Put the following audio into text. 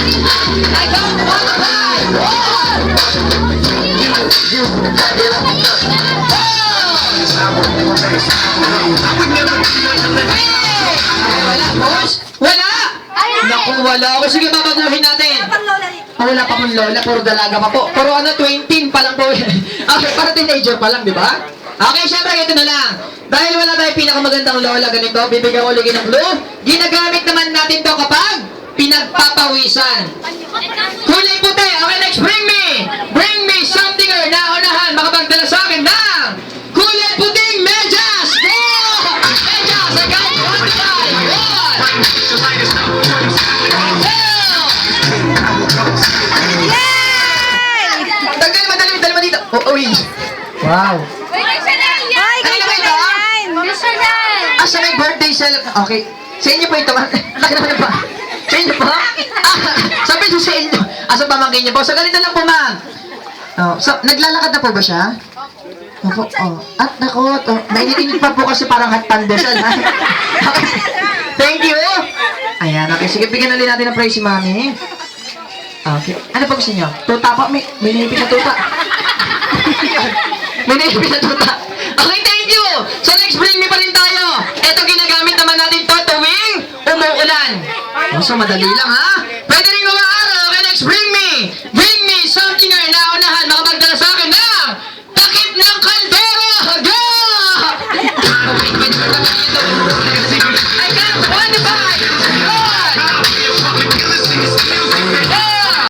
I don't wanna die! Wala! Naku, wala ako. Sige, babaguhin natin. Wala pa pong lola, puro dalaga pa po. Puro ano, 20 pa lang po. Okay, para teenager pa lang, di ba? Okay, syempre, ito na lang. Dahil wala tayong pinakamagandang lola ganito, bibigyan ko ulit ng clue. Ginagamit naman natin to kapag pinagpapawisan. Kulay puti. Okay, next, bring me something or naunahan. Makapagdala sa akin ng kulay puting medyas. Go! Medyas, I got one side. One. Yay! Dali mo dito. Oh, uy. Wow. Sa may birthday celebrate. Okay. Sa inyo po ito. Laki naman ba? Sa inyo po? Sabi sa inyo. Sa pamangkin niyo po. So, ganito lang po, ma'am. Oh, so, naglalakad na po ba siya? Opo, oh. At nakot. Oh, nainit pa po kasi parang hot pandesal. Okay. Thank you. Ayan, okay. Sige, bigyan ulit natin ng praise si mami. Okay. Ano pa gusto niyo? Tuta pa. May naipit na tuta. May naipit na tuta. Okay, thank you. So, next, bring me pa rin tayo. Ito, ginagamit naman natin to tuwing umuulan. Oh, so, madali lang, ha? Pwede rin mga